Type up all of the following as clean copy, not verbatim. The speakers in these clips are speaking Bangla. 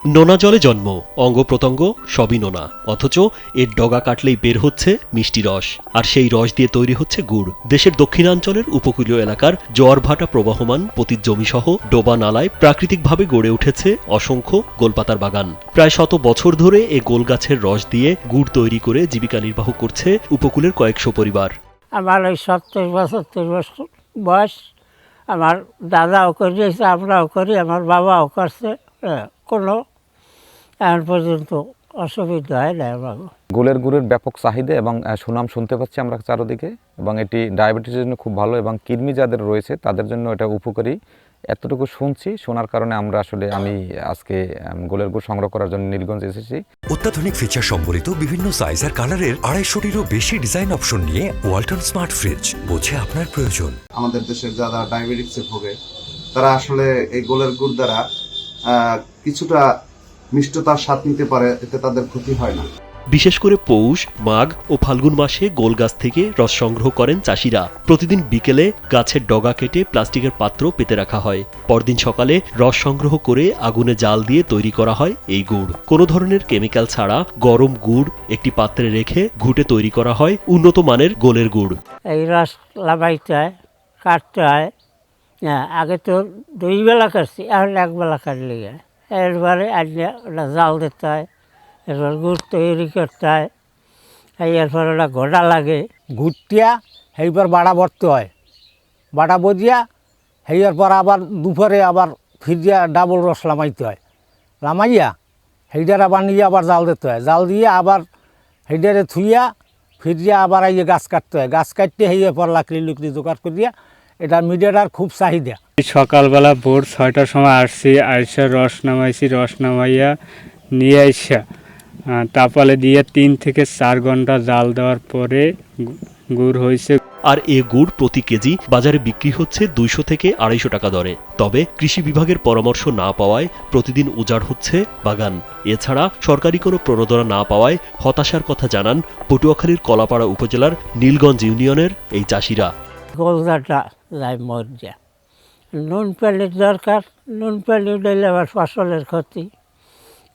নোনা জলে জন্ম, অঙ্গ প্রত্যঙ্গ সবই নোনা, অথচ এর ডগা কাটলেই বের হচ্ছে মিষ্টি রস, আর সেই রস দিয়ে তৈরি হচ্ছে গুড়। দেশের দক্ষিণাঞ্চলের উপকূলীয় এলাকার জোয়ারভাটা প্রবাহমান পতিত জমিসহ ডোবা নালায় প্রাকৃতিকভাবে গড়ে উঠেছে অসংখ্য গোলপাতার বাগান। প্রায় 100 বছর ধরে এ গোলগাছের রস দিয়ে গুড় তৈরি করে জীবিকা নির্বাহ করছে উপকূলের কয়েকশো পরিবার। আমার ওই 70-72 বছর বয়স, আমার দাদাও করিয়েছে, আমরাও করি, আমার বাবাও করছে, কোনো এখন পর্যন্ত অসুবিধা হয় না আমাকে। গোলের গুড়ের ব্যাপক চাহিদা এবং সুনাম শুনতে পাচ্ছি আমরা চারদিকে, এবং এটি ডায়াবেটিসের জন্য খুব ভালো এবং কৃমি যাদের রয়েছে তাদের জন্য এটা উপকারী। এতটুকু শোনার কারণে আমি আজকে গোলের গুড় সংগ্রহ করার জন্য নীলগঞ্জ এসেছি। অত্যাধুনিক ফিচার সম্বলিত বিভিন্ন সাইজ আর কালারের 250-টিরও বেশি ডিজাইন অপশন নিয়ে ওয়ালটন স্মার্ট ফ্রিজ, বোঝে আপনার প্রয়োজন। আমাদের দেশের যারা ডায়াবেটিসে ভোগে তারা আসলে এই গোলের গুড় দ্বারা কিছুটা মিষ্টতার স্বাদ নিতে পারে, এতে তাদের ক্ষতি হয় না। বিশেষ করে পৌষ, মাঘ ও ফাল্গুন মাসে গোল গাছ থেকে রস সংগ্রহ করেন চাষিরা। প্রতিদিন বিকেলে গাছের ডগা কেটে প্লাস্টিকের পাত্র পেতে রাখা হয়। পরদিন সকালে রস সংগ্রহ করে আগুনে জাল দিয়ে তৈরি করা হয় এই গুড়। কোনো ধরনের কেমিক্যাল ছাড়া গরম গুড় একটি পাত্রে রেখে ঘুটে তৈরি করা হয় উন্নত মানের গোলের গুড়। এই রস লাগাইতে হয়, কাটতে হয়। আগে তো 2 বেলা কাটছি, এখন 1 বেলা কাটলে যায়। এরপরে ওটা জাল দিতে হয়, এরপর গুড় তৈরি করতে হয়, এরপর ওটা ঘোড়া লাগে। ঘুরটিয়া সেইবার বাড়া ভরতে হয়, বাড়া বজিয়া সেইয়ার পর আবার দুপুরে আবার ফিরিয়া ডাবল রস লামাইতে হয়, লামাইয়া সেইটার আবার নিয়ে আবার জাল দিতে হয়, জাল দিয়ে আবার সেইটারে থুইয়া ফিরিয়া আবার এই গাছ কাটতে হয়, গাছ কাটতে সেইয়ার পর লাকড়ি লুকড়ি জোগাড় করিয়া। এটা মিডিয়াটার খুব চাহিদা। সকালবেলা ভোর 6টার সময় আসছি, আইসা রস নামাইছি, রস নামাইয়া নিয়ে আইসা তাপালে দিয়ে 3 থেকে 4 ঘন্টা জাল দেওয়ার পরে গুড় হয়েছে। আর এ গুড় প্রতি কেজি বাজারে বিক্রি হচ্ছে 200 থেকে 250 টাকা দরে। তবে কৃষি বিভাগের পরামর্শ না পাওয়ায় প্রতিদিন উজাড় হচ্ছে বাগান। এছাড়া সরকারি কোনো প্রণোদনা না পাওয়ায় হতাশার কথা জানান পটুয়াখালীর কলাপাড়া উপজেলার নীলগঞ্জ ইউনিয়নের এই চাষিরা। গোলগাটা যায় মরিয়া, নুন পানির দরকার, নুন পানি দিলে আবার ফসলের ক্ষতি।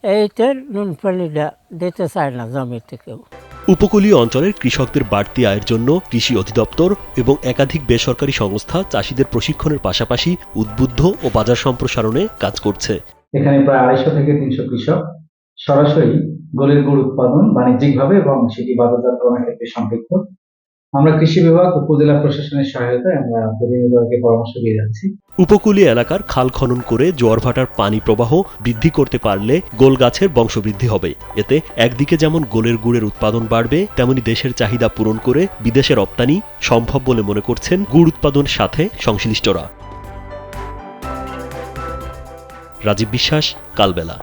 এইতে নুন পানিটা দিতে চায় না জমিতে কেউ। উপকূলীয় অঞ্চলের কৃষকদের বাড়তি আয়ের জন্য কৃষি অধিদপ্তর এবং একাধিক বেসরকারি সংস্থা চাষিদের প্রশিক্ষণের পাশাপাশি উদ্বুদ্ধ ও বাজার সম্প্রসারণে কাজ করছে। এখানে প্রায় 250 থেকে 300 কৃষক সরাসরি গোলের গুড় উৎপাদন বাণিজ্যিকভাবে এবং সেটি বাজারজাতকরণের ক্ষেত্রে সম্পৃক্ত। আমরা কৃষি বিভাগ, উপজেলা প্রশাসনের সহায়তায় আমরা প্রতিনিধিকে পরামর্শ দিয়ে যাচ্ছি। উপকূলীয় এলাকার খাল খনন করে জোয়ারভাটার পানি প্রবাহ বৃদ্ধি করতে পারলে গোল গাছের বংশবৃদ্ধি হবে। এতে একদিকে যেমন গোলের গুড়ের উৎপাদন বাড়বে, তেমনি দেশের চাহিদা পূরণ করে বিদেশে রপ্তানি সম্ভব বলে মনে করছেন গুড় উৎপাদনের সাথে সংশ্লিষ্টরা। রাজীব বিশ্বাস, কালবেলা।